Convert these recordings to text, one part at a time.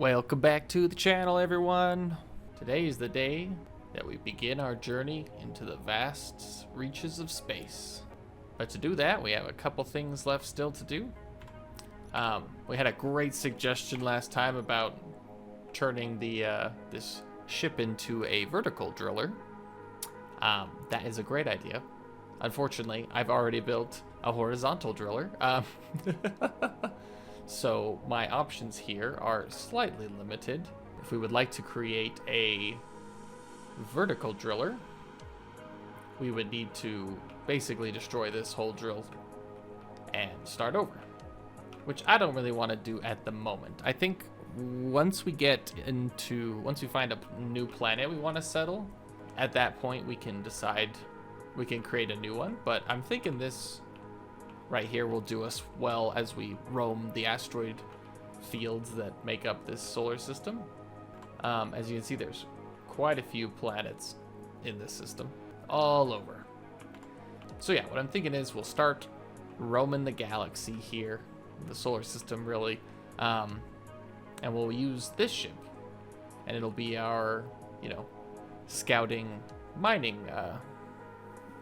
Welcome back to the channel, everyone. Today is the day that we begin our journey into the vast reaches of space. But to do that, we have a couple things left still to do. We had a great suggestion last time about turning this ship into a vertical driller. That is a great idea. Unfortunately, I've already built a horizontal driller. So my options here are slightly limited. If we would like to create a vertical driller, we would need to basically destroy this whole drill and start over, which I don't really want to do at the moment. I think once we find a new planet we want to settle, at that point we can decide we can create a new one. But I'm thinking this right here will do us well as we roam the asteroid fields that make up this solar system. As you can see, there's quite a few planets in this system, all over. So yeah, what I'm thinking is we'll start roaming the galaxy here, the solar system really, and we'll use this ship, and it'll be our, scouting, mining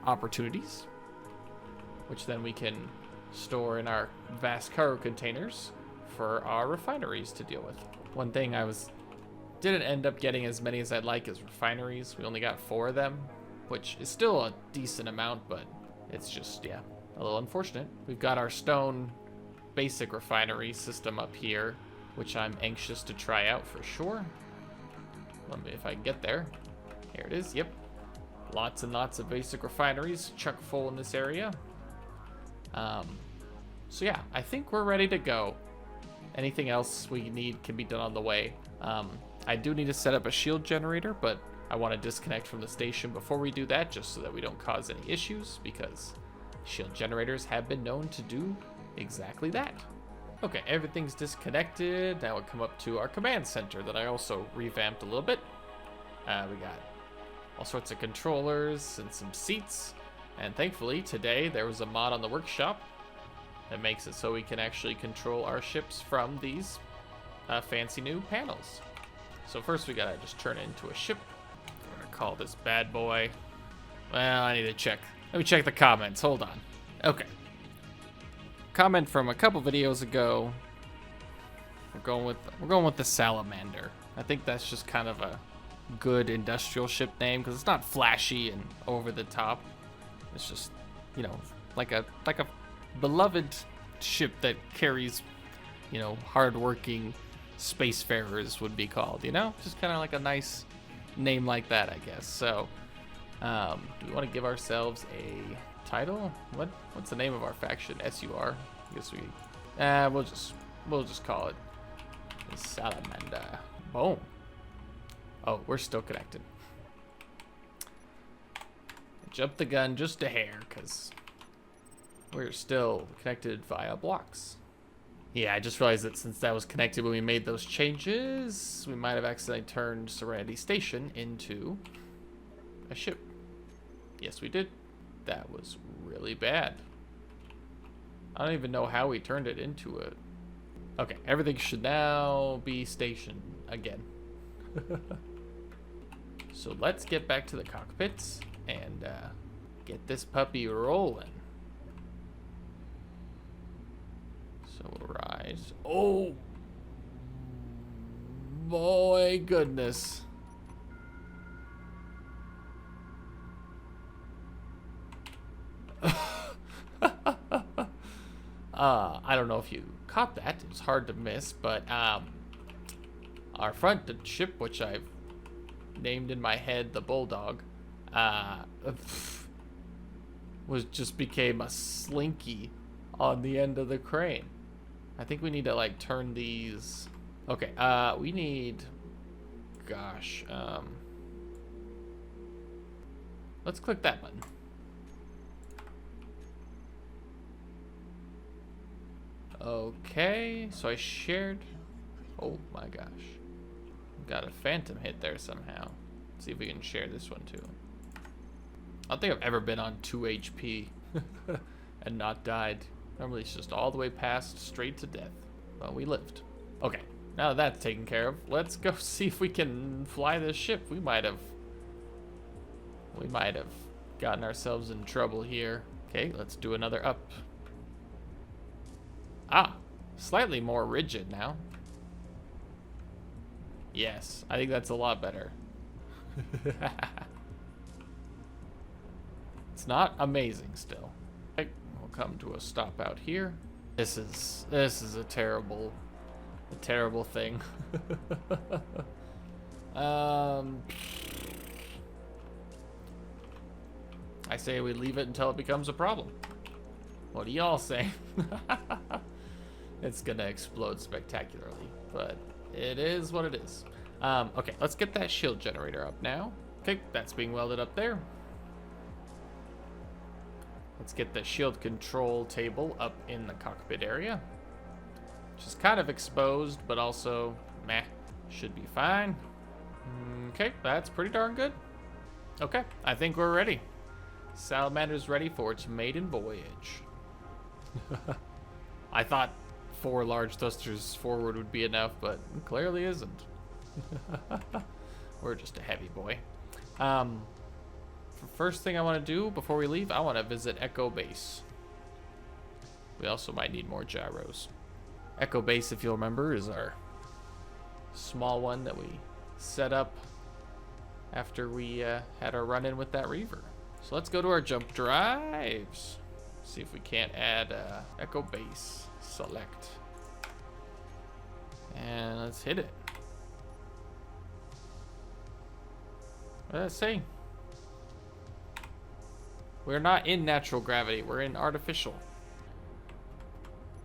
opportunities, which then we can store in our vast cargo containers for our refineries to deal with. One thing didn't end up getting as many as I'd like is refineries. We only got 4 of them, which is still a decent amount, but it's just, a little unfortunate. We've got our stone basic refinery system up here, which I'm anxious to try out for sure. Let me, if I can get there. Here it is, yep. Lots and lots of basic refineries chock full in this area. So yeah, I think we're ready to go. Anything else we need can be done on the way. I do need to set up a shield generator, but I want to disconnect from the station before we do that, just so that we don't cause any issues, because shield generators have been known to do exactly that. Okay, everything's disconnected. Now we'll come up to our command center that I also revamped a little bit. We got all sorts of controllers and some seats. And thankfully, today there was a mod on the workshop that makes it so we can actually control our ships from these fancy new panels. So first we gotta just turn it into a ship. We're gonna call this bad boy. Well, I need to check. Let me check the comments. Hold on. Okay. Comment from a couple videos ago. We're going with the Salamander. I think that's just kind of a good industrial ship name because it's not flashy and over the top. It's just, like a beloved ship that carries, hardworking spacefarers would be called, Just kind of like a nice name like that, I guess. So, do we want to give ourselves a title? What's the name of our faction? SUR. I guess we'll just call it the Salamander. Boom. Oh, we're still connected. Jump the gun just a hair, because we're still connected via blocks. Yeah, I just realized that since that was connected when we made those changes, we might have accidentally turned Serenity Station into a ship. Yes, we did. That was really bad. I don't even know how we turned it into it. Okay, everything should now be stationed again. So let's get back to the cockpits and get this puppy rolling. So we'll rise. Oh boy, goodness. I don't know if you caught that. It was hard to miss, but our front ship, which I've named in my head the Bulldog, became a slinky on the end of the crane. I think we need to turn these. Okay, we need, gosh, let's click that button. Okay, so I shared. Oh my gosh, got a phantom hit there somehow. Let's see if we can share this one too. I don't think I've ever been on 2 HP and not died. Normally it's just all the way past, straight to death. Well, we lived. Okay, now that's taken care of, let's go see if we can fly this ship. We might have gotten ourselves in trouble here. Okay, let's do another up. Ah, slightly more rigid now. Yes, I think that's a lot better. It's not amazing still. Okay, we'll come to a stop out here. This is a terrible thing. I say we leave it until it becomes a problem. What do y'all say? It's gonna explode spectacularly, but it is what it is. Okay, let's get that shield generator up now. Okay, that's being welded up there. Let's get the shield control table up in the cockpit area, which is kind of exposed, but also meh, should be fine. Okay, that's pretty darn good. Okay, I think we're ready. Salamander's ready for its maiden voyage. I thought 4 large thrusters forward would be enough, but it clearly isn't. We're just a heavy boy. First thing I want to do before we leave, I want to visit Echo Base. We also might need more gyros. Echo Base, if you'll remember, is our small one that we set up after we had our run-in with that Reaver. So let's go to our jump drives. See if we can't add Echo Base. Select. And let's hit it. What did I say? We're not in natural gravity. We're in artificial.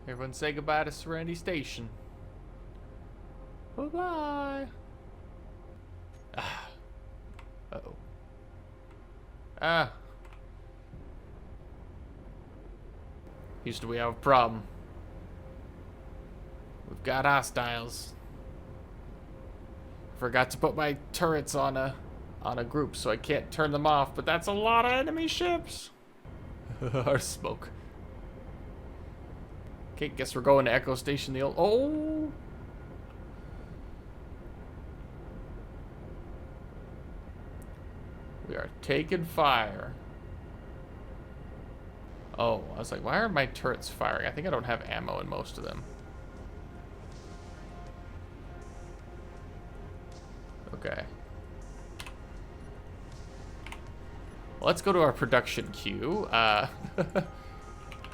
Everyone say goodbye to Serenity Station. Bye-bye. Uh-oh. Houston, we have a problem. We've got hostiles. Forgot to put my turrets on a group, so I can't turn them off, but that's a lot of enemy ships. Our smoke. Okay, guess we're going to Echo Station, the old... Oh! We are taking fire. Oh, I was like, why are my turrets firing? I think I don't have ammo in most of them. Okay. Well, let's go to our production queue.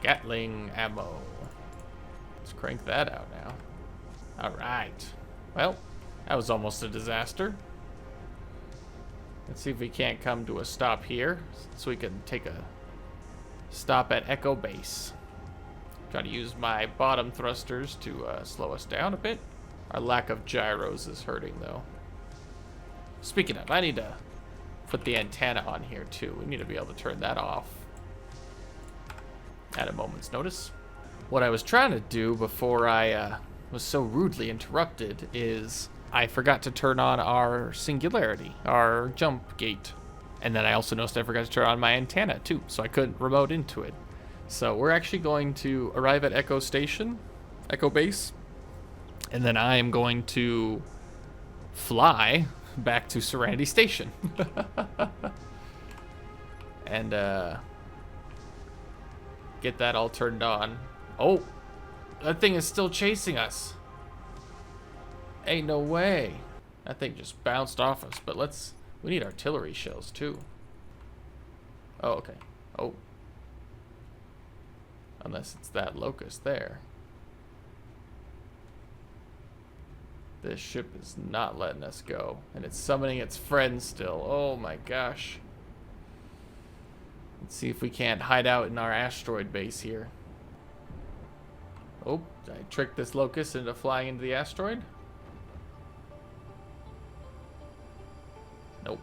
Gatling ammo. Let's crank that out now. All right. Well, that was almost a disaster. Let's see if we can't come to a stop here so we can take a stop at Echo Base. Try to use my bottom thrusters to slow us down a bit. Our lack of gyros is hurting, though. Speaking of, I need to put the antenna on here, too. We need to be able to turn that off at a moment's notice. What I was trying to do before I was so rudely interrupted is I forgot to turn on our singularity, our jump gate. And then I also noticed I forgot to turn on my antenna, too, so I couldn't remote into it. So we're actually going to arrive at Echo Station, Echo Base, and then I am going to fly back to Serenity Station. And get that all turned on. Oh, that thing is still chasing us. Ain't no way. That thing just bounced off us, but we need artillery shells too. Oh, okay. Oh. Unless it's that locust there. This ship is not letting us go. And it's summoning its friends still. Oh my gosh. Let's see if we can't hide out in our asteroid base here. Oh, I tricked this locust into flying into the asteroid. Nope.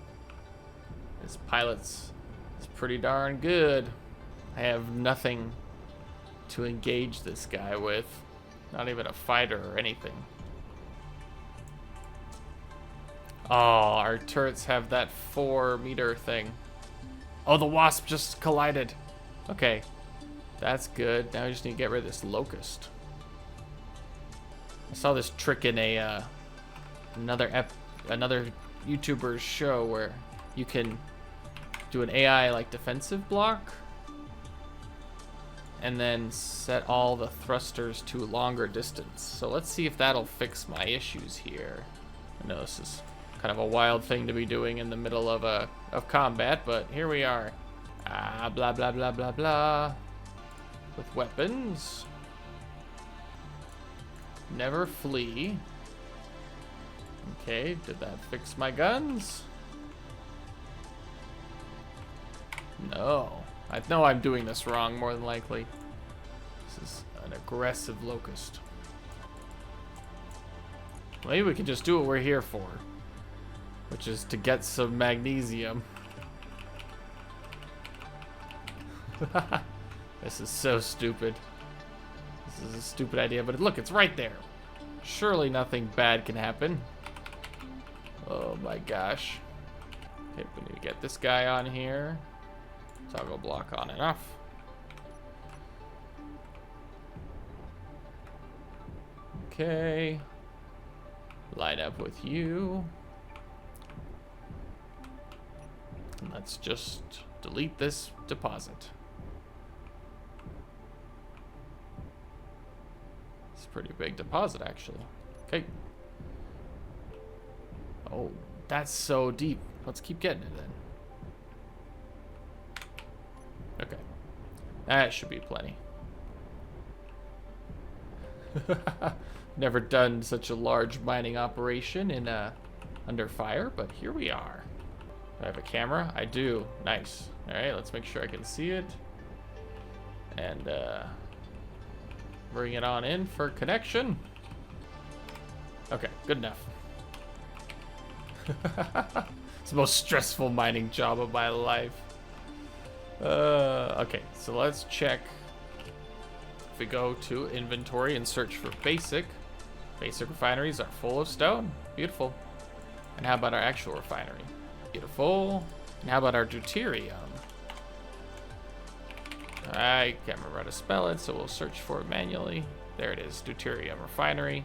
This pilot's is pretty darn good. I have nothing to engage this guy with. Not even a fighter or anything. Oh, our turrets have that 4-meter thing. Oh, the wasp just collided. Okay, that's good. Now we just need to get rid of this locust. I saw this trick in a another YouTuber's show where you can do an AI like defensive block and then set all the thrusters to longer distance. So let's see if that'll fix my issues here. I know this is kind of a wild thing to be doing in the middle of combat, but here we are. Blah blah blah blah blah. With weapons. Never flee. Okay, did that fix my guns? No. I know I'm doing this wrong, more than likely. This is an aggressive locust. Maybe we can just do what we're here for, which is to get some magnesium. This is so stupid. This is a stupid idea, but look, it's right there. Surely nothing bad can happen. Oh my gosh. Okay, we need to get this guy on here. Toggle block on and off. Okay. Line up with you. And let's just delete this deposit. It's a pretty big deposit, actually. Okay. Oh, that's so deep. Let's keep getting it then. Okay. That should be plenty. Never done such a large mining operation in under fire, but here we are. Do I have a camera? I do. Nice. All right, let's make sure I can see it. And bring it on in for connection. Okay, good enough. It's the most stressful mining job of my life. Okay, so let's check. If we go to inventory and search for basic refineries are full of stone. Beautiful. And how about our actual refinery? Beautiful. And how about our deuterium? I can't remember how to spell it, so we'll search for it manually. There it is, deuterium refinery.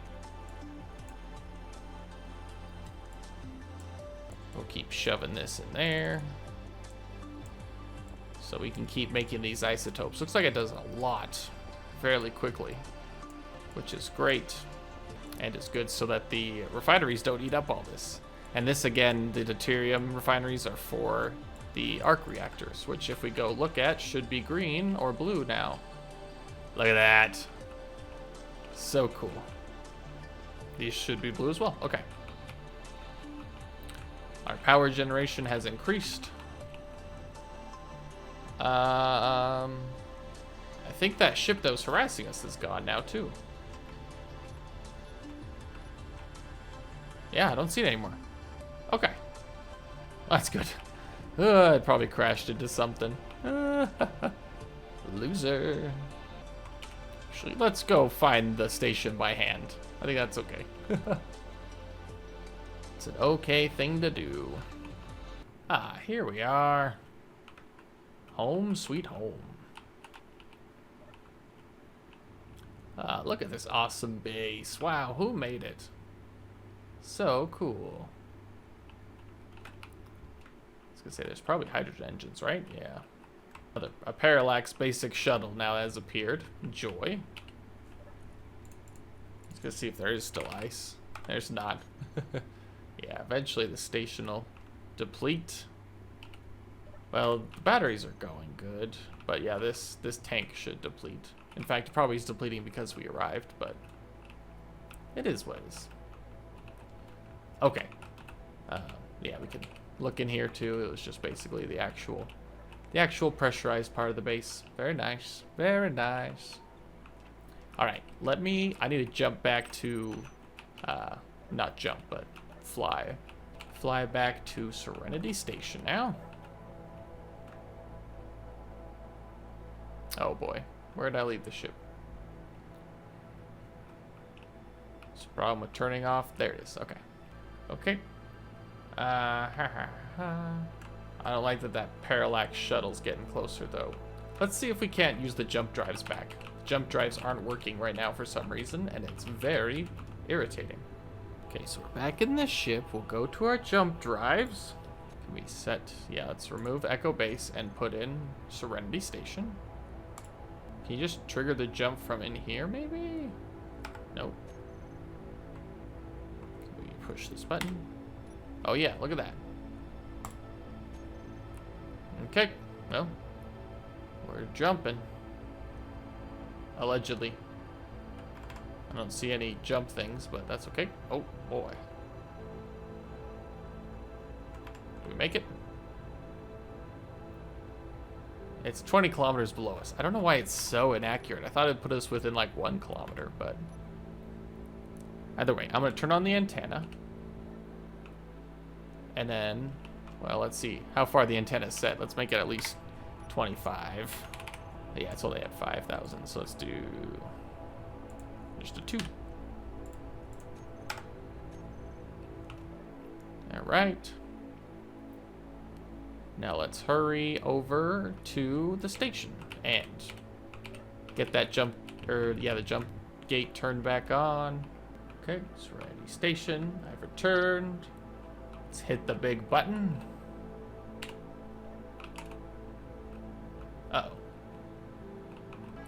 We'll keep shoving this in there. So we can keep making these isotopes. Looks like it does a lot fairly quickly, which is great. And it's good so that the refineries don't eat up all this. And this, again, the deuterium refineries are for the arc reactors, which if we go look at, should be green or blue now. Look at that. So cool. These should be blue as well. Okay. Our power generation has increased. I think that ship that was harassing us is gone now too. Yeah, I don't see it anymore. Okay. That's good. It probably crashed into something. Loser. Actually, let's go find the station by hand. I think that's okay. It's an okay thing to do. Ah, here we are. Home sweet home. Look at this awesome base. Wow, who made it? So cool. I was gonna say there's probably hydrogen engines, right? Yeah. A parallax basic shuttle now has appeared. Joy. Let's go see if there is still ice. There's not. Yeah, eventually the station will deplete. Well, the batteries are going good, but yeah, this tank should deplete. In fact, it probably is depleting because we arrived, but it is what it is. Okay. Yeah, we can look in here too. It was just basically the actual pressurized part of the base. Very nice. Very nice. All right, I need to jump back to, not jump, but fly. Fly back to Serenity Station now. Oh boy, where did I leave the ship? There's a problem with turning off. There it is. Okay. Okay. I don't like that parallax shuttle's getting closer though. Let's see if we can't use the jump drives back. Jump drives aren't working right now for some reason, and it's very, Irritating. Okay, so we're back in the ship. We'll go to our jump drives. Can we set... Yeah, let's remove Echo Base and put in Serenity Station. Can you just trigger the jump from in here, maybe? Nope. Can we push this button? Oh, yeah, look at that. Okay, well, we're jumping. Allegedly. I don't see any jump things, but that's okay. Oh, boy. Can we make it? It's 20 kilometers below us. I don't know why it's so inaccurate. I thought it'd put us within like 1 kilometer, but... Either way, I'm going to turn on the antenna. And then, well, let's see how far the antenna is set. Let's make it at least 25. Yeah, it's only at 5,000, so let's do just a 2. All right. Now let's hurry over to the station and get that jump, the jump gate turned back on. Okay, Serenity Station. I've returned. Let's hit the big button. Uh-oh.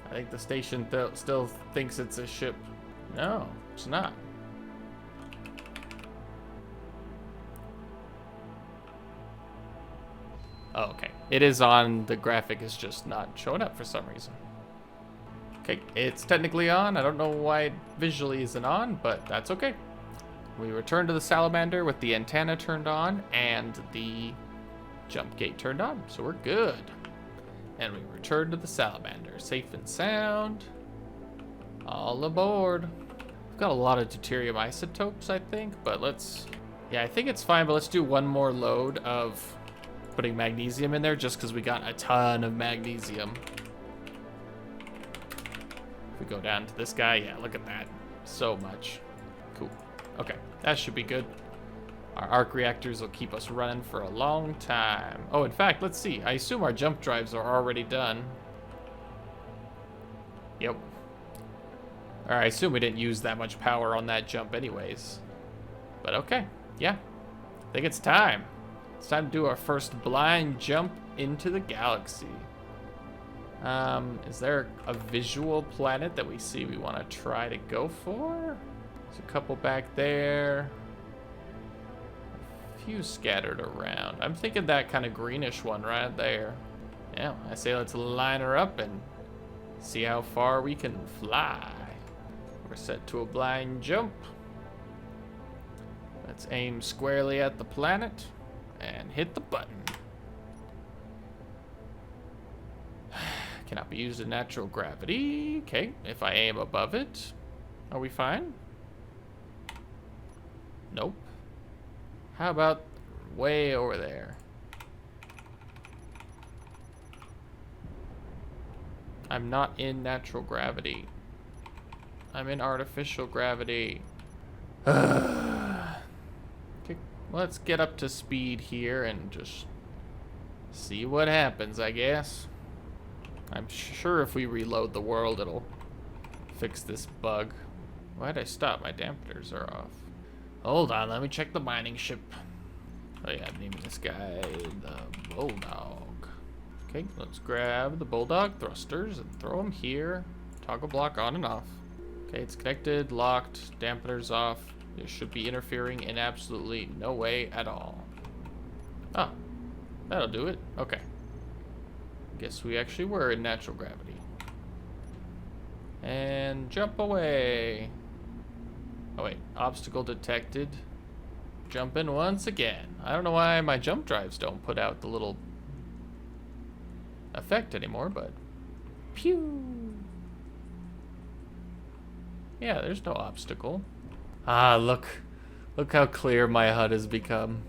I think the station still thinks it's a ship. No, it's not. Oh, okay. It is on. The graphic is just not showing up for some reason. Okay, it's technically on. I don't know why it visually isn't on, but that's okay. We return to the Salamander with the antenna turned on and the jump gate turned on, so we're good. And we return to the Salamander, safe and sound. All aboard. We've got a lot of deuterium isotopes, I think, but let's... Yeah, I think it's fine, but let's do one more load of putting magnesium in there just because we got a ton of magnesium. If we go down to this guy, yeah, look at that. So much. Cool. Okay, that should be good. Our arc reactors will keep us running for a long time. Oh, in fact, let's see. I assume our jump drives are already done. Yep. Or I assume we didn't use that much power on that jump anyways. But okay, yeah. I think it's time. It's time to do our first blind jump into the galaxy. Is there a visual planet that we see we want to try to go for? There's a couple back there. A few scattered around. I'm thinking that kind of greenish one right there. Yeah, I say let's line her up and see how far we can fly. We're set to a blind jump. Let's aim squarely at the planet and hit the button. Cannot be used in natural gravity. Okay, if I aim above it, are we fine? Nope. How about way over there? I'm not in natural gravity. I'm in artificial gravity. Okay, let's get up to speed here and just see what happens, I guess. I'm sure if we reload the world, it'll fix this bug. Why'd I stop? My dampeners are off. Hold on, let me check the mining ship. Oh yeah, I'm naming this guy the Bulldog. Okay, let's grab the Bulldog thrusters and throw them here. Toggle block on and off. Okay, it's connected, locked, dampeners off. It should be interfering in absolutely no way at all. Ah, that'll do it. Okay. Guess we actually were in natural gravity. And jump away. Oh wait, obstacle detected. Jump in once again. I don't know why my jump drives don't put out the little effect anymore, but pew. Yeah, there's no obstacle. Ah, look how clear my HUD has become.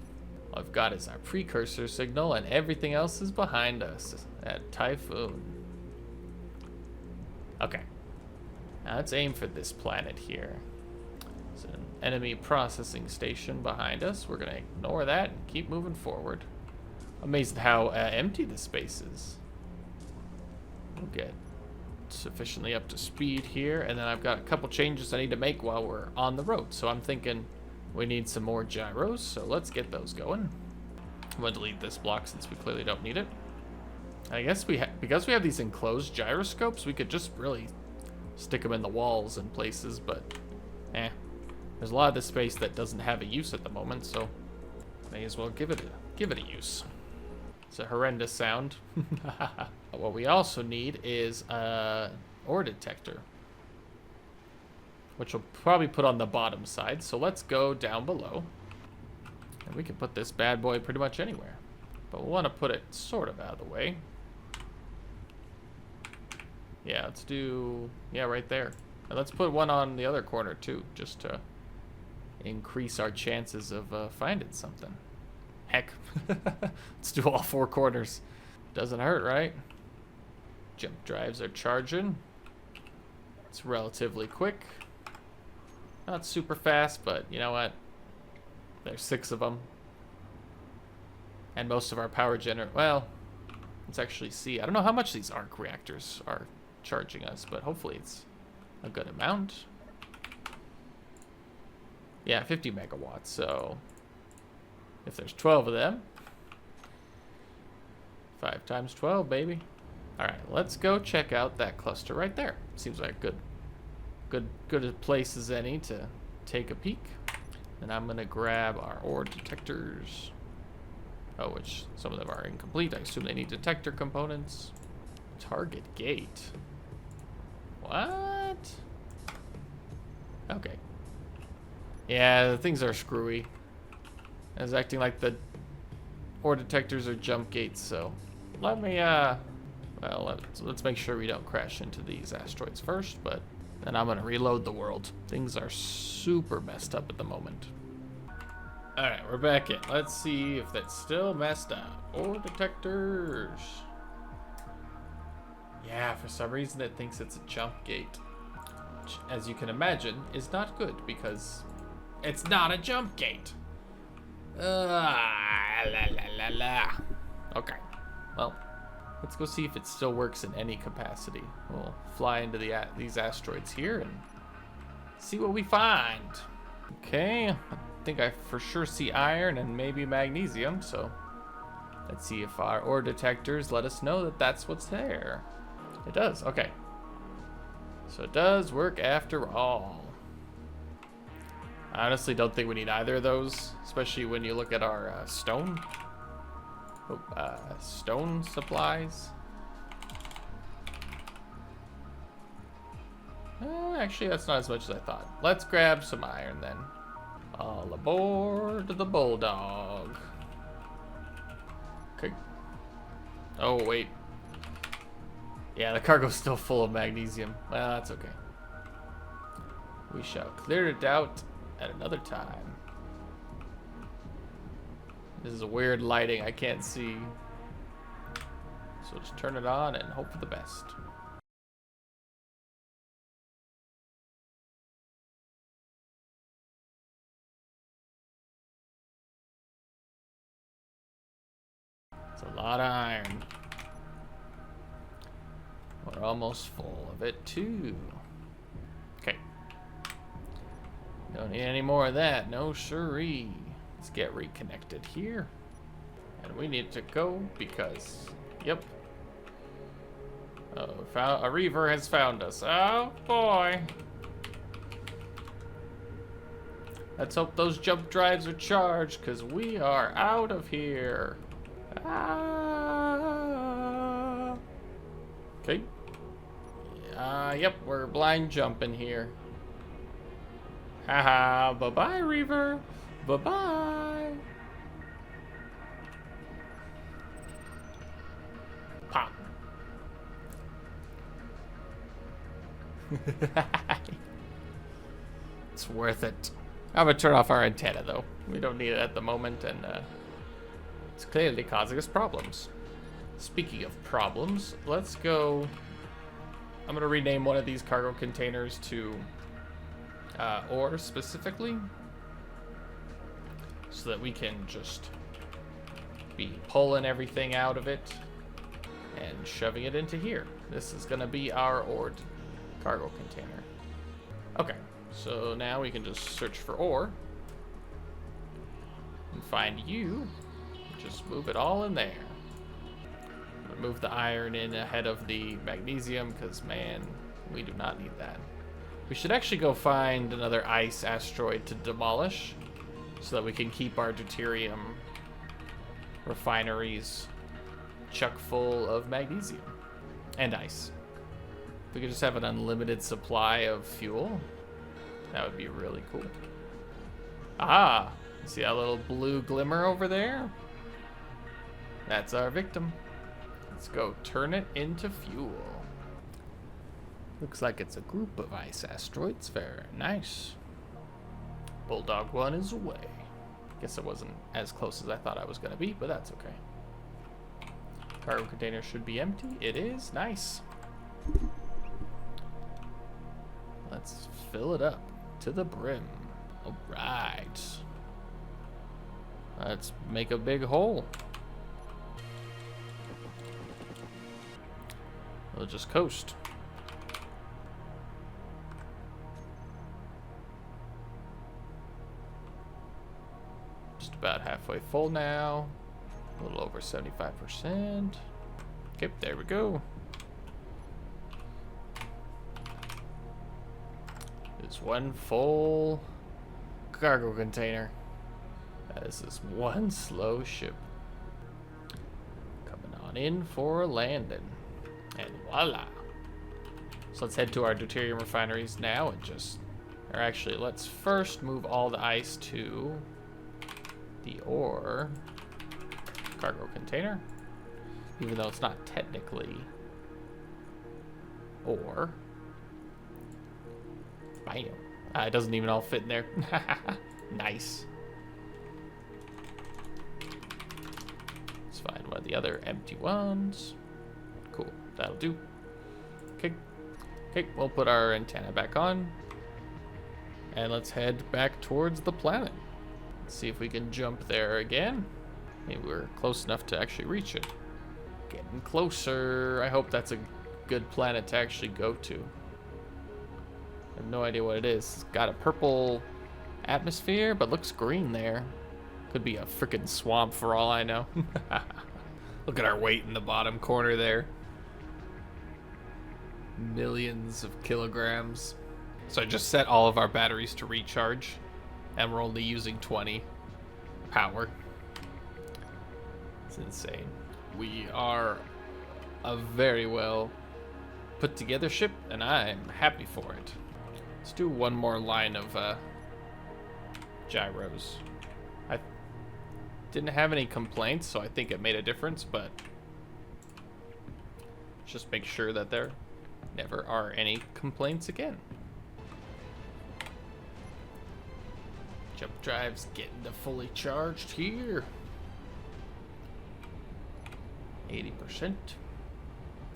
All I've got is our precursor signal and everything else is behind us at Typhoon. Okay, now let's aim for this planet here. It's an enemy processing station behind us. We're gonna ignore that and keep moving forward. Amazed how empty the space is. Oh, good. sufficiently up to speed here, and then I've got a couple changes I need to make while we're on the road. So I'm thinking we need some more gyros, so let's get those going. I'm gonna delete this block since we clearly don't need it. I guess because we have these enclosed gyroscopes, we could just really stick them in the walls and places, but there's a lot of this space that doesn't have a use at the moment, so may as well give it a use. It's a horrendous sound. What we also need is an ore detector, which we'll probably put on the bottom side. So let's go down below, and we can put this bad boy pretty much anywhere, but we'll want to put it sort of out of the way. Yeah, let's do, right there. And let's put one on the other corner too, just to increase our chances of finding something. Heck, let's do all 4 corners. Doesn't hurt, right? Jump drives are charging. It's relatively quick. Not super fast, but you know what? There's 6 of them. And most of our power well, let's actually see. I don't know how much these arc reactors are charging us, but hopefully it's a good amount. Yeah, 50 megawatts, so if there's 12 of them, 5 times 12, baby. All right, let's go check out that cluster right there. Seems like good a place as any to take a peek. And I'm gonna grab our ore detectors. Oh, which some of them are incomplete. I assume they need detector components. Target gate. What? Okay. Yeah, the things are screwy. It's acting like the ore detectors are jump gates, so let me, well, let's make sure we don't crash into these asteroids first, but then I'm gonna reload the world. Things are super messed up at the moment. Alright, we're back in. Let's see if that's still messed up. Ore detectors. Yeah, for some reason it thinks it's a jump gate. Which, as you can imagine, is not good because it's not a jump gate. Okay, well, let's go see if it still works in any capacity. We'll fly into these asteroids here and see what we find. Okay, I think I for sure see iron and maybe magnesium, so let's see if our ore detectors let us know that that's what's there. It does, okay. So it does work after all. I honestly don't think we need either of those, especially when you look at our stone supplies. Actually, that's not as much as I thought. Let's grab some iron then. All aboard the Bulldog. Okay. Oh, wait. Yeah, the cargo's still full of magnesium. Well, that's okay. We shall clear it out at another time. This is a weird lighting. I can't see. So just turn it on and hope for the best. It's a lot of iron. We're almost full of it too. Okay. Don't need any more of that. No siree. Let's get reconnected here. And we need to go because, yep. Oh, a reaver has found us. Oh boy. Let's hope those jump drives are charged because we are out of here. Ah. Okay. Yep, we're blind jumping here. Haha, bye-bye, Reaver. Bye-bye. Pop. It's worth it. I'm gonna turn off our antenna, though. We don't need it at the moment, and it's clearly causing us problems. Speaking of problems, let's go. I'm gonna rename one of these cargo containers to ore specifically, so that we can just be pulling everything out of it and shoving it into here. This is gonna be our ore cargo container. Okay, so now we can just search for ore and find you. Just move it all in there. Move the iron in ahead of the magnesium, because man, we do not need that. We should actually go find another ice asteroid to demolish so that we can keep our deuterium refineries chock full of magnesium and ice. If we could just have an unlimited supply of fuel, that would be really cool. Ah, see that little blue glimmer over there? That's our victim. Let's go turn it into fuel. Looks like it's a group of ice asteroids. Very nice. Bulldog 1 is away. Guess it wasn't as close as I thought I was going to be, but that's okay. Cargo container should be empty. It is. Nice. Let's fill it up to the brim. All right. Let's make a big hole. We'll just coast. Just about halfway full now. A little over 75%. Okay, there we go. It's one full cargo container. This is one slow ship. Coming on in for a landing. And voila. So let's head to our deuterium refineries now and just, or actually let's first move all the ice to the ore cargo container, even though it's not technically ore. Bam. It doesn't even all fit in there. Nice. Let's find one of the other empty ones. Cool. That'll do. Okay. Okay, we'll put our antenna back on. And let's head back towards the planet. Let's see if we can jump there again. Maybe we're close enough to actually reach it. Getting closer. I hope that's a good planet to actually go to. I have no idea what it is. It's got a purple atmosphere, but looks green there. Could be a freaking swamp for all I know. Look at our weight in the bottom corner there. Millions of kilograms. So I just set all of our batteries to recharge, and we're only using 20 power. It's insane. We are a very well put together ship, and I'm happy for it. Let's do one more line of gyros. I didn't have any complaints, so I think it made a difference, but just make sure that there never are any complaints again. Jump drives getting to fully charged here. 80%.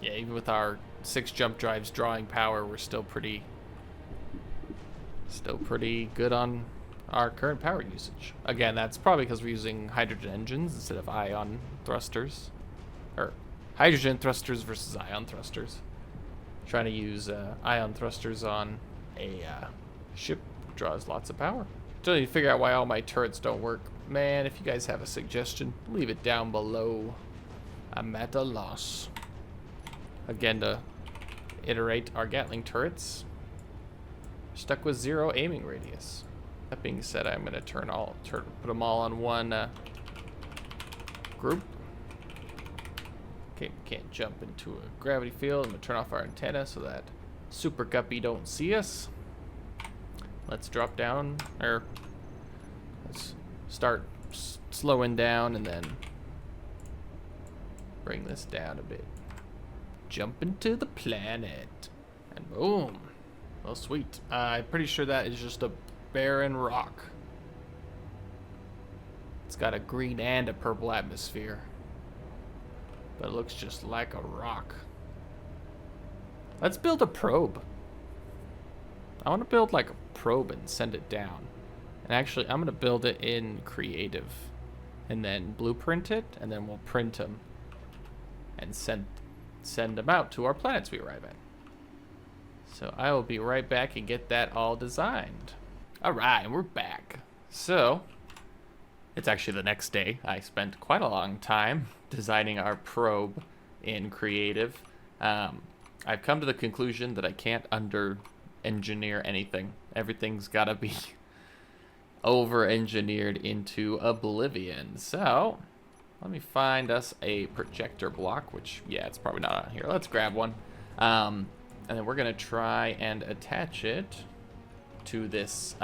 Yeah, even with our 6 jump drives drawing power, we're still pretty good on our current power usage. Again, that's probably because we're using hydrogen engines instead of ion thrusters. Or hydrogen thrusters versus ion thrusters. Trying to use ion thrusters on a ship draws lots of power. Still need to figure out why all my turrets don't work. Man, if you guys have a suggestion, leave it down below. I'm at a loss. Again, to iterate our Gatling turrets, stuck with 0 aiming radius. That being said, I'm going to put them all on one group. Okay, we can't jump into a gravity field. I'm going to turn off our antenna so that Super Guppy don't see us. Let's drop down, or let's start slowing down and then bring this down a bit. Jump into the planet, and boom. Oh, sweet. I'm pretty sure that is just a barren rock. It's got a green and a purple atmosphere, but it looks just like a rock. Let's build a probe. I want to build like a probe and send it down. And actually, I'm going to build it in creative and then blueprint it, and then we'll print them and send send them out to our planets we arrive at. So I will be right back and get that all designed. All right, we're back. So it's actually the next day. I spent quite a long time designing our probe in creative. I've come to the conclusion that I can't under-engineer anything. Everything's gotta be over-engineered into oblivion. So let me find us a projector block, which, yeah, it's probably not on here. Let's grab one. And then we're gonna try and attach it to this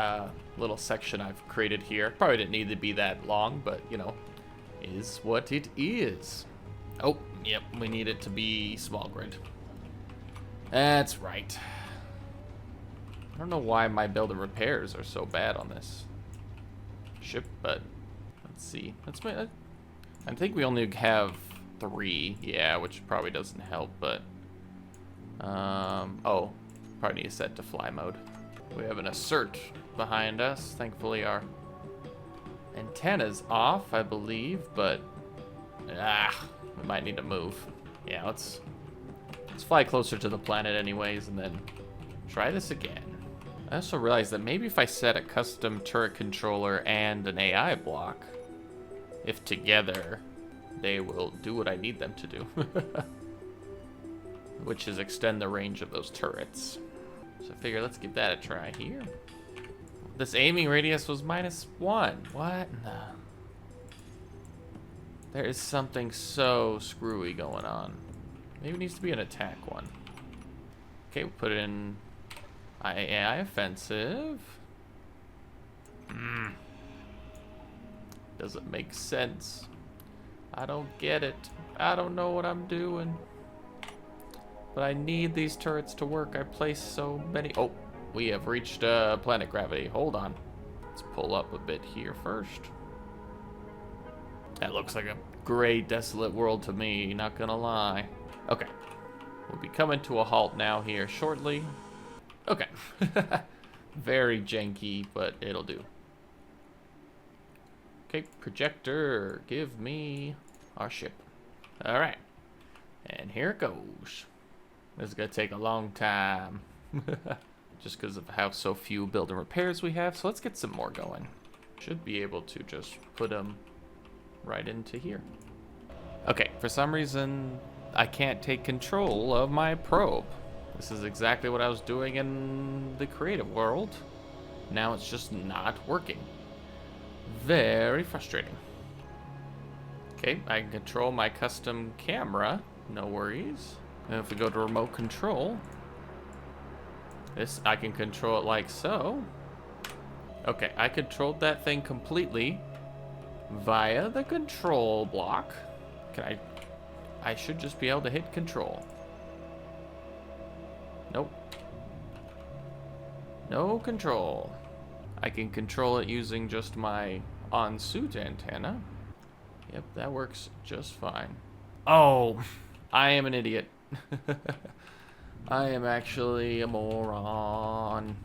little section I've created here. Probably didn't need to be that long, but, you know, is what it is. Oh, yep, we need it to be small grid. That's right. I don't know why my build and repairs are so bad on this ship, but let's see. I think we only have 3, yeah, which probably doesn't help, but oh, probably need to set to fly mode. We have an assert behind us. Thankfully our antenna's off, I believe, but we might need to move. Yeah, let's fly closer to the planet anyways, and then try this again. I also realized that maybe if I set a custom turret controller and an AI block, if together, they will do what I need them to do. Which is extend the range of those turrets. So I figure let's give that a try here. This aiming radius was -1. What? No. There is something so screwy going on. Maybe it needs to be an attack one. Okay, we'll put it in AI offensive. Doesn't make sense. I don't get it. I don't know what I'm doing. But I need these turrets to work. I placed so many. Oh, we have reached planet gravity. Hold on. Let's pull up a bit here first. That looks like a gray, desolate world to me, not gonna lie. Okay. We'll be coming to a halt now here shortly. Okay. Very janky, but it'll do. Okay, projector, give me our ship. All right. And here it goes. This is gonna take a long time. Just because of how so few build and repairs we have. So let's get some more going. Should be able to just put them right into here. Okay, for some reason, I can't take control of my probe. This is exactly what I was doing in the creative world. Now it's just not working. Very frustrating. Okay, I can control my custom camera. No worries. And if we go to remote control, this, I can control it like so. Okay, I controlled that thing completely via the control block. Can I should just be able to hit control. Nope. No control. I can control it using just my on-suit antenna. Yep, that works just fine. Oh, I am an idiot. I am actually a moron.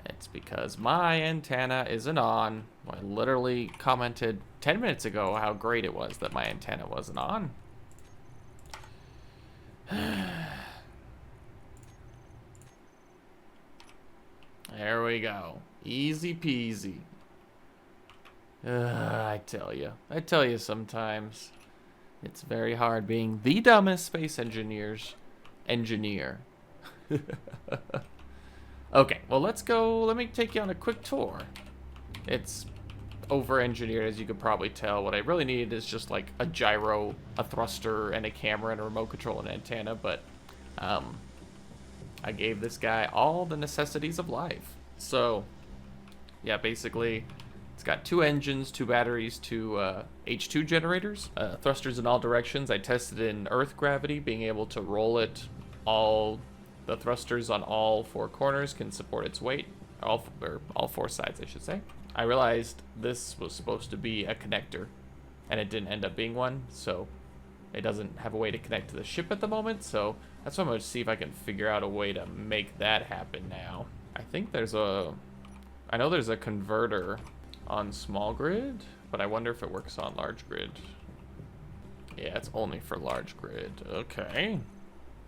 It's because my antenna isn't on. I literally commented 10 minutes ago how great it was that my antenna wasn't on. There we go. Easy peasy. I tell you sometimes. It's very hard being the dumbest space engineer. Okay, well, let's go. Let me take you on a quick tour. It's over-engineered, as you could probably tell. What I really needed is just like a gyro, a thruster, and a camera, and a remote control and antenna, but I gave this guy all the necessities of life. So, yeah, basically, it's got 2 engines, 2 batteries, 2 H2 generators, thrusters in all directions. I tested in Earth gravity, being able to roll it. All the thrusters on all 4 corners can support its weight, all 4 sides, I should say. I realized this was supposed to be a connector, and it didn't end up being one, so it doesn't have a way to connect to the ship at the moment, so that's why I'm going to see if I can figure out a way to make that happen now. I think I know there's a converter on small grid, but I wonder if it works on large grid. Yeah, it's only for large grid. Okay.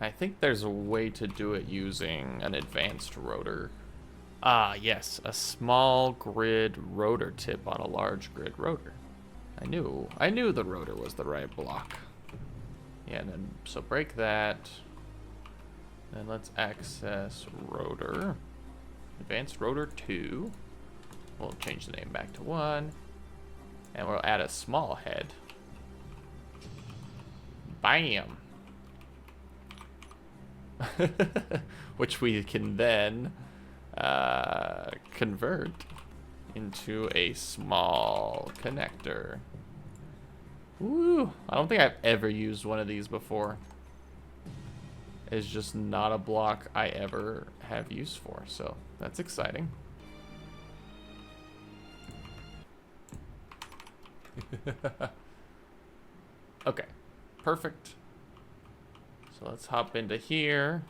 I think there's a way to do it using an advanced rotor. Ah, yes, a small grid rotor tip on a large grid rotor. I knew the rotor was the right block. Yeah, and then, so break that. Then let's access rotor. Advanced rotor 2. We'll change the name back to 1. And we'll add a small head. Bam! Which we can then convert into a small connector. Woo! I don't think I've ever used one of these before. It's just not a block I ever have use for, so that's exciting. Okay, perfect. So let's hop into here.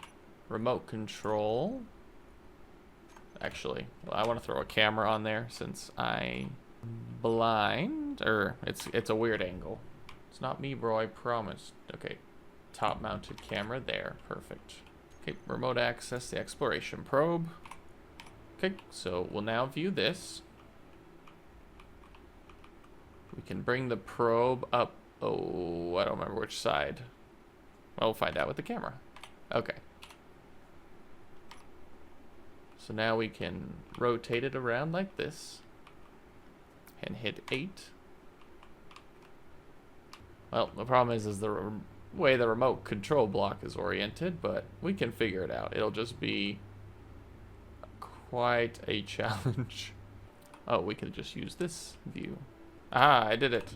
Remote control. Actually, I want to throw a camera on there since I'm blind. Or it's a weird angle. It's not me, bro, I promise. Okay, top mounted camera there. Perfect. Okay, remote access the exploration probe. Okay, so we'll now view this. We can bring the probe up. Oh, I don't remember which side. Well, we'll find out with the camera. Okay. So now we can rotate it around like this. And hit 8. Well, the problem is the way the remote control block is oriented, but we can figure it out. It'll just be quite a challenge. Oh, we can just use this view. Ah, I did it.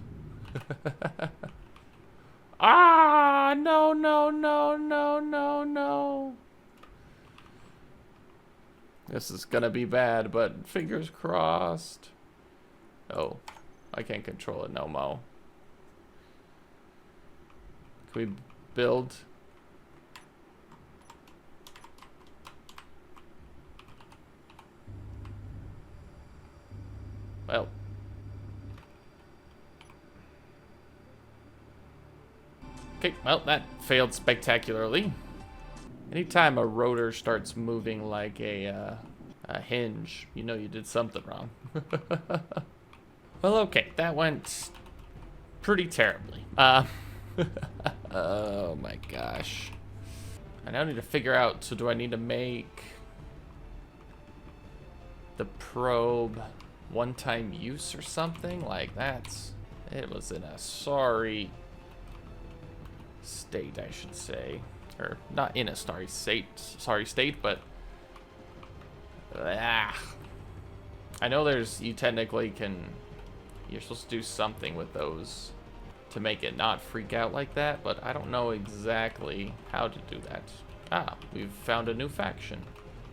Ah, no, no, no, no, no, no. This is gonna be bad, but fingers crossed. Oh, I can't control it no mo. Can we build? Well. Okay, well, that failed spectacularly. Anytime a rotor starts moving like a hinge, you know you did something wrong. Well, okay, that went pretty terribly. Oh my gosh. I now need to figure out, so do I need to make the probe one-time use or something? Like it was in a sorry state, I should say. Or not in a sorry state, but I know you technically you're supposed to do something with those to make it not freak out like that, but I don't know exactly how to do that. Ah, we've found a new faction,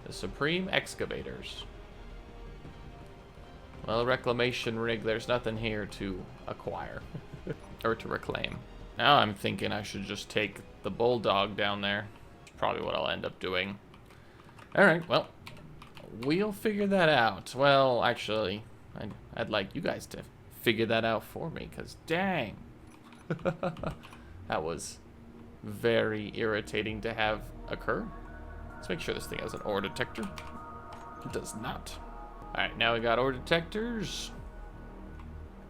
the Supreme Excavators. Well, reclamation rig, there's nothing here to acquire or to reclaim. Now I'm thinking I should just take the bulldog down there. Probably what I'll end up doing. Alright, well, we'll figure that out. Well, actually, I'd like you guys to figure that out for me, because dang. That was very irritating to have occur. Let's make sure this thing has an ore detector. It does not. Alright, now we got ore detectors.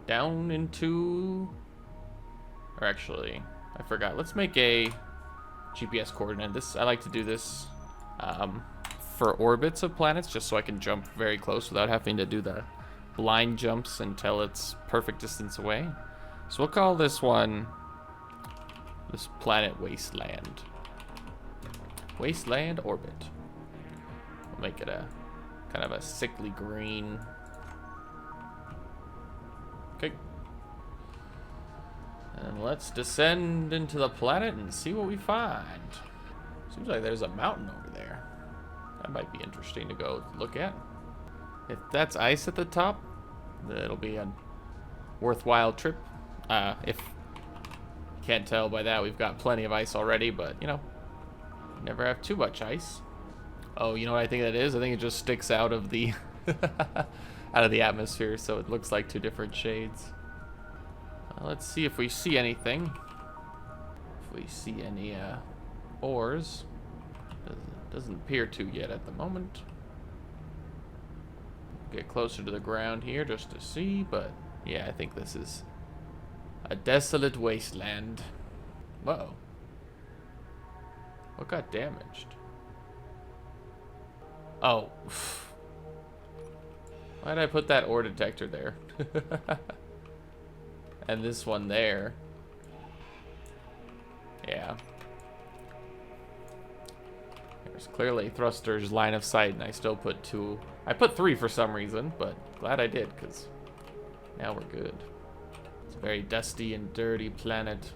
Down into... Or actually, I forgot. Let's make a GPS coordinate. I like to do this for orbits of planets, just so I can jump very close without having to do the blind jumps until it's perfect distance away. So we'll call this planet Wasteland. Wasteland orbit. We'll make it a kind of a sickly green. Okay. And let's descend into the planet and see what we find. Seems like there's a mountain over there. That might be interesting to go look at. If that's ice at the top, it'll be a worthwhile trip. If you can't tell by that, we've got plenty of ice already, but, you know, never have too much ice. Oh, you know what I think that is? I think it just sticks out of the out of the atmosphere, so it looks like two different shades. Let's see if we see anything. if we see any ores. Doesn't appear to yet at the moment. Get closer to the ground here just to see, but yeah, I think this is a desolate wasteland. Whoa. What got damaged? Oh. Why did I put that ore detector there? And this one there. Yeah. There's clearly thrusters line of sight, and I still put 2. I put 3 for some reason, but glad I did, because now we're good. It's a very dusty and dirty planet.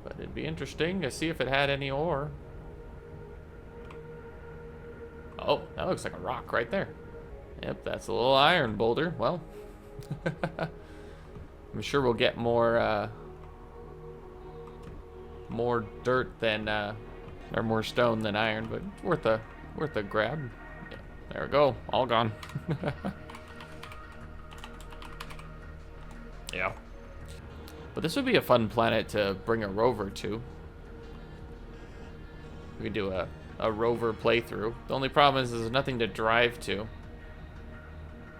But it'd be interesting to see if it had any ore. Oh, that looks like a rock right there. Yep, that's a little iron boulder. Well, I'm sure we'll get more dirt than or more stone than iron, but worth a grab. Yeah, there we go, all gone. Yeah. But this would be a fun planet to bring a rover to. We could do a rover playthrough. The only problem is there's nothing to drive to.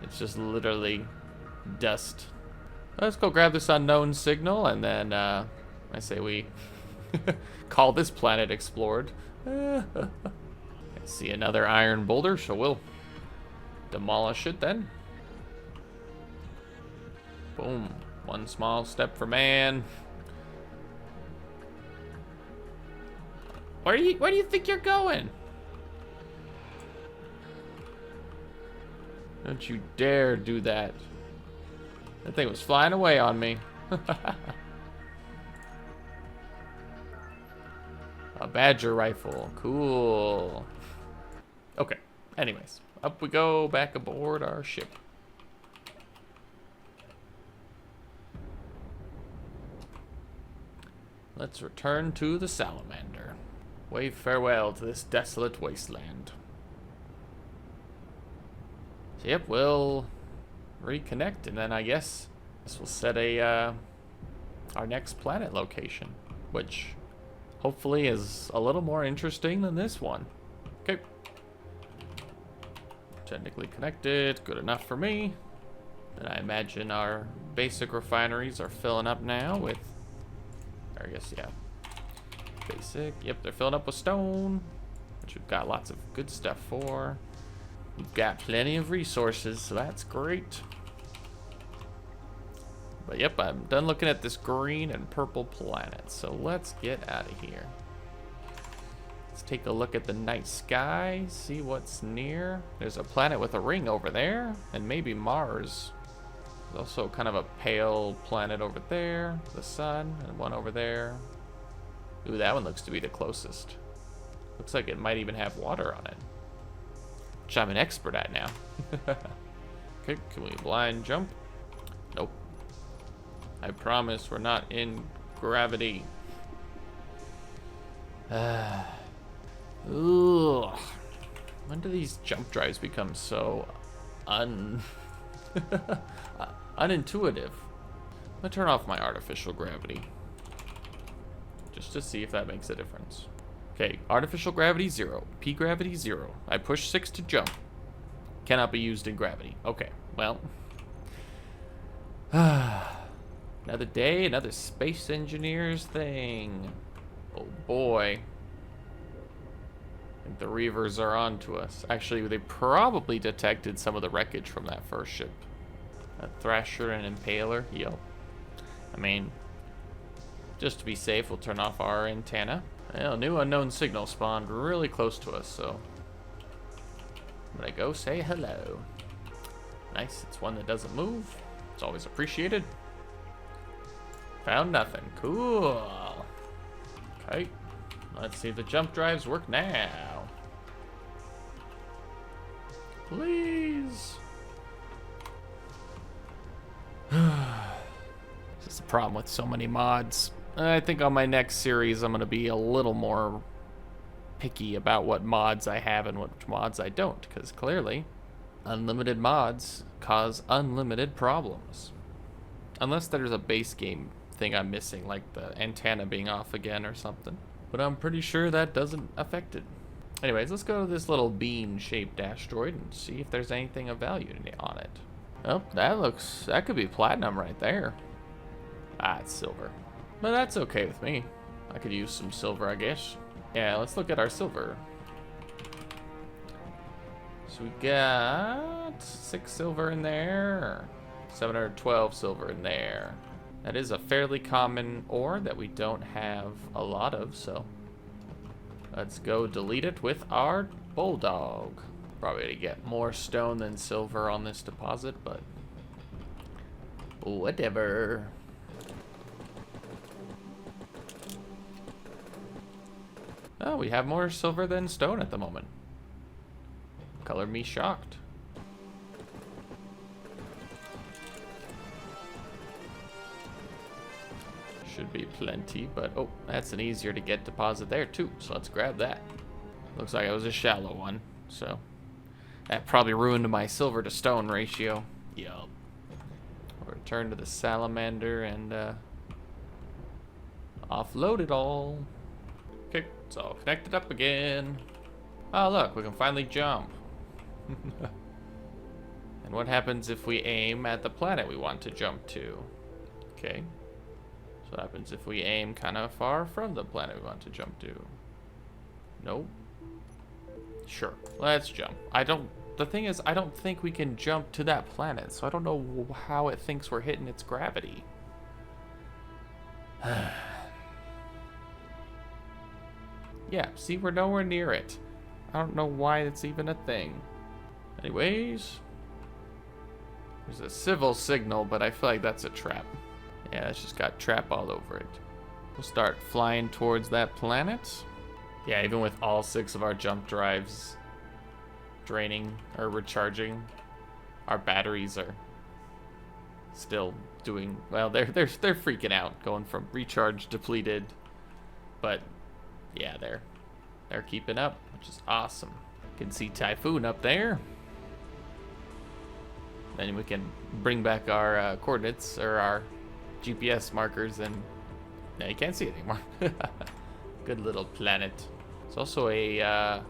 It's just literally dust. Let's go grab this unknown signal, and then I say we call this planet explored. I see another iron boulder, so we'll demolish it then. Boom. One small step for man. Where do you think you're going? Don't you dare do that. That thing was flying away on me. A Badger rifle. Cool. Okay. Anyways, up we go, back aboard our ship. Let's return to the Salamander. Wave farewell to this desolate wasteland. So yep, we'll reconnect, and then I guess this will set our next planet location, which hopefully is a little more interesting than this one. Okay. Technically connected, good enough for me. And I imagine our basic refineries are filling up now with, I guess, yeah. Basic, yep, they're filling up with stone, which we've got lots of good stuff for. We've got plenty of resources, so that's great. But yep, I'm done looking at this green and purple planet, so let's get out of here. Let's take a look at the night sky, see what's near. There's a planet with a ring over there, and maybe Mars. There's also kind of a pale planet over there, the sun, and one over there. Ooh, that one looks to be the closest. Looks like it might even have water on it, which I'm an expert at now. Okay, can we blind jump? Nope. I promise we're not in gravity. Ooh. When do these jump drives become so unintuitive? I'm gonna turn off my artificial gravity, just to see if that makes a difference. Okay, artificial gravity 0, P gravity 0. I push 6 to jump. Cannot be used in gravity. Okay, well. Another day, another space engineers thing. Oh boy. I think the Reavers are on to us. Actually, they probably detected some of the wreckage from that first ship. A Thrasher and Impaler, yo. I mean, just to be safe, we'll turn off our antenna. Well, new unknown signal spawned really close to us, so I'm gonna go say hello. Nice, it's one that doesn't move. It's always appreciated. Found nothing. Cool. Okay, let's see if the jump drives work now. Please. This is the problem with so many mods. I think on my next series, I'm going to be a little more picky about what mods I have and what mods I don't, because clearly Unlimited mods cause unlimited problems. Unless there's a base game thing I'm missing, like the antenna being off again or something. But I'm pretty sure that doesn't affect it. Anyways, let's go to this little bean-shaped asteroid and see if there's anything of value on it. Oh, that could be platinum right there. Ah, it's silver. But that's okay with me. I could use some silver, I guess. Yeah, let's look at our silver. So we got 6 silver in there. 712 silver in there. That is a fairly common ore that we don't have a lot of, so let's go delete it with our bulldog. Probably to get more stone than silver on this deposit, but whatever. Oh, we have more silver than stone at the moment. Color me shocked. Should be plenty, but oh, that's an easier to get deposit there too, so let's grab that. Looks like it was a shallow one, so that probably ruined my silver to stone ratio. Yup. We'll return to the Salamander and offload it all. Okay, it's all connected up again. Oh look, we can finally jump. And what happens if we aim at the planet we want to jump to? Okay. So what happens if we aim kind of far from the planet we want to jump to? Nope. Sure, let's jump. The thing is, I don't think we can jump to that planet, so I don't know how it thinks we're hitting its gravity. Yeah, see, we're nowhere near it. I don't know why it's even a thing. Anyways, there's a civil signal, but I feel like that's a trap. Yeah, it's just got trap all over it. We'll start flying towards that planet. Yeah, even with all 6 of our jump drives draining or recharging, our batteries are still doing well. They're freaking out, going from recharge depleted, but yeah, they're keeping up, which is awesome. You can see Typhoon up there. Then we can bring back our coordinates or our GPS markers, and now you can't see it anymore. Good little planet. It's also an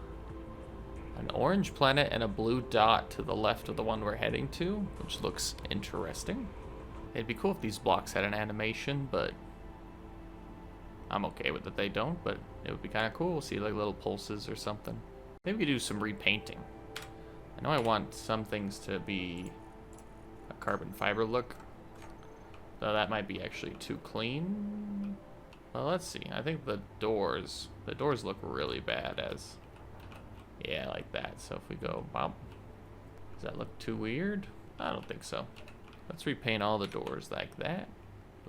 orange planet and a blue dot to the left of the one we're heading to, which looks interesting. It'd be cool if these blocks had an animation, but I'm okay with it. They don't, but it would be kind of cool. See like little pulses or something. Maybe we could do some repainting. I know I want some things to be a carbon fiber look, though that might be actually too clean. Well, let's see. I think the doors look really bad as, yeah, like that. So if we go, wow, does that look too weird? I don't think so. Let's repaint all the doors like that.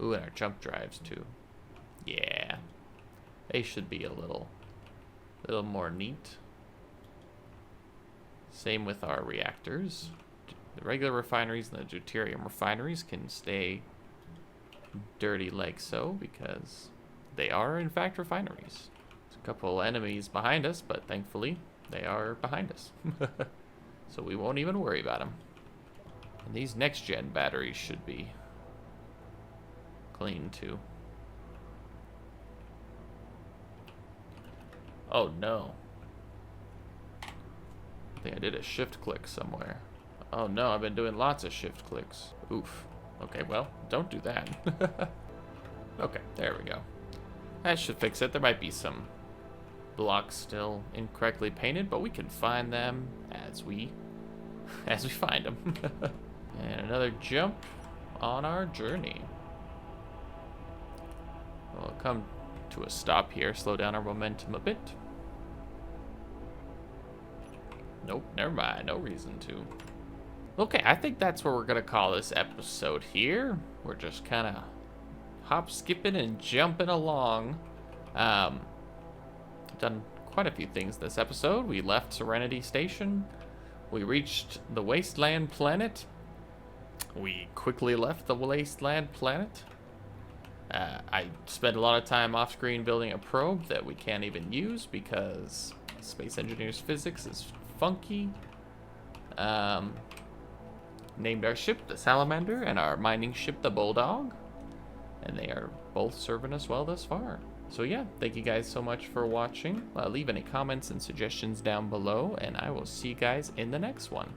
Ooh, and our jump drives too. Yeah, they should be a little more neat. Same with our reactors. The regular refineries and the deuterium refineries can stay dirty like so, because they are in fact refineries. There's a couple enemies behind us, but thankfully they are behind us. So we won't even worry about them. And these next gen batteries should be clean too. Oh no. I think I did a shift click somewhere. Oh no, I've been doing lots of shift clicks. Oof. Okay, well, don't do that. Okay, there we go. That should fix it. There might be some blocks still incorrectly painted, but we can find them as we find them. And another jump on our journey. We'll come to a stop here, slow down our momentum a bit. Nope, never mind, no reason to. Okay, I think that's where we're gonna call this episode here. We're just kind of hop, skipping, and jumping along. Done quite a few things this episode. We left Serenity Station. We reached the Wasteland planet. We quickly left the Wasteland planet. I spent a lot of time off screen building a probe that we can't even use because Space Engineers physics is funky. named our ship the Salamander and our mining ship the Bulldog. And they are both serving us well thus far. So yeah, thank you guys so much for watching. Leave any comments and suggestions down below, and I will see you guys in the next one.